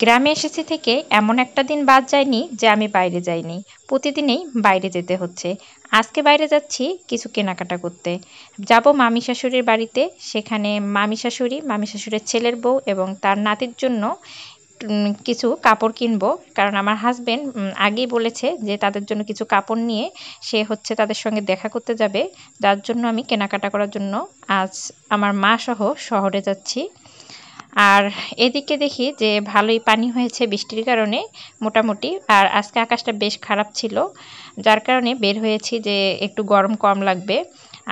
গ্রামে এসেছি থেকে এমন একটা দিন বাদ যায়নি যে আমি বাইরে যাইনি। প্রতিদিনই বাইরে যেতে হচ্ছে। আজকে বাইরে যাচ্ছি কিছু কেনাকাটা করতে। যাব মামি শাশুড়ির বাড়িতে। সেখানে মামি শাশুড়ি, মামি শাশুড়ির ছেলের বউ এবং তার নাতির জন্য কিছু কাপড় কিনবো। কারণ আমার হাসব্যান্ড আগেই বলেছে যে তাদের জন্য কিছু কাপড় নিয়ে সে হচ্ছে তাদের সঙ্গে দেখা করতে যাবে। যার জন্য আমি কেনাকাটা করার জন্য আজ আমার মা সহ শহরে যাচ্ছি। আর এদিকে দেখি যে ভালোই পানি হয়েছে বৃষ্টির কারণে মোটামুটি। আর আজকে আকাশটা বেশ খারাপ ছিল, যার কারণে বের হয়েছি যে একটু গরম কম লাগবে।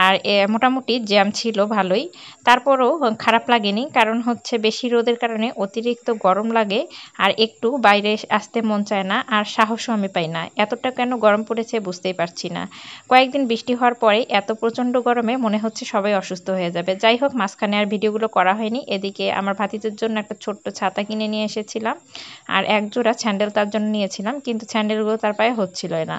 আর মোটামুটি জ্যাম ছিল ভালোই, তারপরও খারাপ লাগেনি। কারণ হচ্ছে বেশি রোদের কারণে অতিরিক্ত গরম লাগে আর একটু বাইরে আসতে মন চায় না, আর সাহসও আমি পাই না। এতটা কেন গরম পড়েছে বুঝতেই পারছি না। কয়েকদিন বৃষ্টি হওয়ার পরে এত প্রচণ্ড গরমে মনে হচ্ছে সবাই অসুস্থ হয়ে যাবে। যাই হোক, মাঝখানে আর ভিডিওগুলো করা হয়নি। এদিকে আমার ভাতিজের জন্য একটা ছোট্ট ছাতা কিনে নিয়ে এসেছিলাম, আর এক জোড়া স্যান্ডেল তার জন্য নিয়েছিলাম, কিন্তু স্যান্ডেলগুলো তার পায়ে হচ্ছিল না।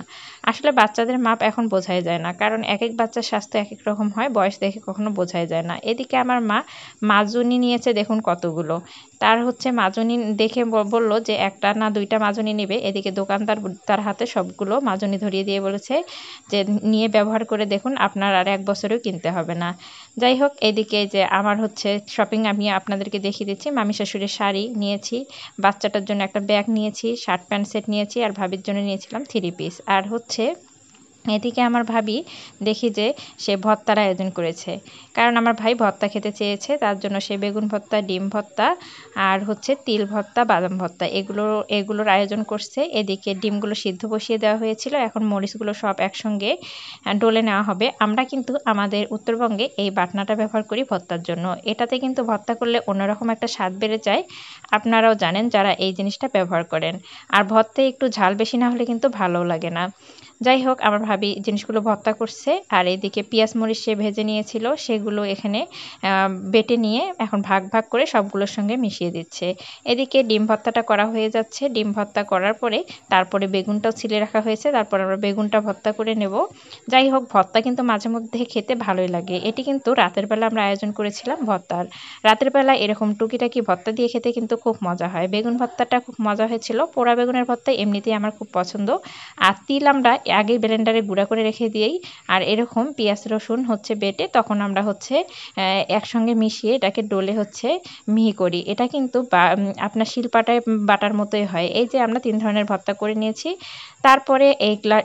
আসলে বাচ্চাদের মাপ এখন বোঝাই যায় না, কারণ এক এক বাচ্চার স্বাস্থ্য এক এক রকম হয়, বয়স দেখে কখনো বোঝাই যায় না। এদিকে আমার মা মাজুনি নিয়েছে, দেখুন কতগুলো। তার হচ্ছে মাজুনি দেখে বলল যে একটা না দুইটা মাজুনি নেবে। এদিকে দোকানদার তার হাতে সবগুলো মাজুনি ধরিয়ে দিয়ে বলেছে যে নিয়ে ব্যবহার করে দেখুন, আপনার আর 1 বছরেও কিনতে হবে না। যাই হোক, এদিকে যে আমার হচ্ছে শপিং আমি আপনাদেরকে দেখিয়ে দিচ্ছি। মামি শাশুড়ির শাড়ি নিয়েছি, বাচ্চাটার জন্য একটা ব্যাগ নিয়েছি, শার্ট প্যান্ট সেট নিয়েছি, আর ভাবির জন্য নিয়েছিলাম 3 পিস। আর হচ্ছে এদিকে আমার ভাবি দেখি যে সে ভর্তার আয়োজন করেছে, কারণ আমার ভাই ভর্তা খেতে চেয়েছে। তার জন্য সে বেগুন ভর্তা, ডিম ভর্তা, আর হচ্ছে তিল ভর্তা, বাদাম ভর্তা এগুলোর আয়োজন করছে। এদিকে ডিমগুলো সিদ্ধ বসিয়ে দেওয়া হয়েছিল, এখন মরিচগুলো সব একসঙ্গে ডলে নেওয়া হবে। আমরা কিন্তু আমাদের উত্তরবঙ্গে এই বাটনাটা ব্যবহার করি ভর্তার জন্য। এটাতে কিন্তু ভর্তা করলে অন্যরকম একটা স্বাদ বেড়ে যায়। আপনারাও জানেন যারা এই জিনিসটা ব্যবহার করেন। আর ভর্তায় একটু ঝাল বেশি না হলে কিন্তু ভালোও লাগে না। যাই হোক, আমার ভাবি জিনিসগুলো ভর্তা করছে। আর এদিকে পেঁয়াজ মরিচ সে ভেজে নিয়েছিল, সেগুলো এখানে বেটে নিয়ে এখন ভাগ ভাগ করে সবগুলোর সঙ্গে মিশিয়ে দিচ্ছে। এদিকে ডিম ভর্তাটা করা হয়ে যাচ্ছে। ডিম ভর্তা করার পরে তারপরে বেগুনটাও ছিলে রাখা হয়েছে, তারপর আমরা বেগুনটা ভর্তা করে নেব। যাই হোক, ভর্তা কিন্তু মাঝে মধ্যে খেতে ভালোই লাগে। এটি কিন্তু রাতের বেলা আমরা আয়োজন করেছিলাম ভর্তার। রাতের বেলা এরকম টুকিটাকি ভর্তা দিয়ে খেতে কিন্তু খুব মজা হয়। বেগুন ভর্তাটা খুব মজা হয়েছিল। পোড়া বেগুনের ভর্তা এমনিতেই আমার খুব পছন্দ। আর তিল আমরা আগেই ব্লেন্ডারে গুঁড়া করে রেখে দিই। আর এরকম পেঁয়াজ রসুন হচ্ছে বেটে তখন আমরা হচ্ছে একসঙ্গে মিশিয়ে এটাকে ডলে হচ্ছে মিহি করি। এটা কিন্তু আপনার শিলপাটায় বাটার মতোই হয়। এই যে আমরা 3 ধরনের ভর্তা করে নিয়েছি। তারপরে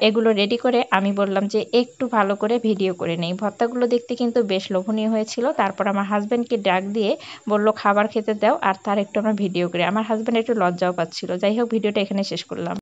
এগুলো রেডি করে আমি বললাম যে একটু ভালো করে ভিডিও করে নেই। ভর্তাগুলো দেখতে কিন্তু বেশ লোভনীয় হয়েছিল। তারপর আমার হাজব্যান্ডকে ডাক দিয়ে বলল খাবার খেতে দাও, আর তার একটু আমরা ভিডিও করি। আমার হাজব্যান্ড একটু লজ্জাও পাচ্ছিল। যাই হোক, ভিডিওটা এখানে শেষ করলাম।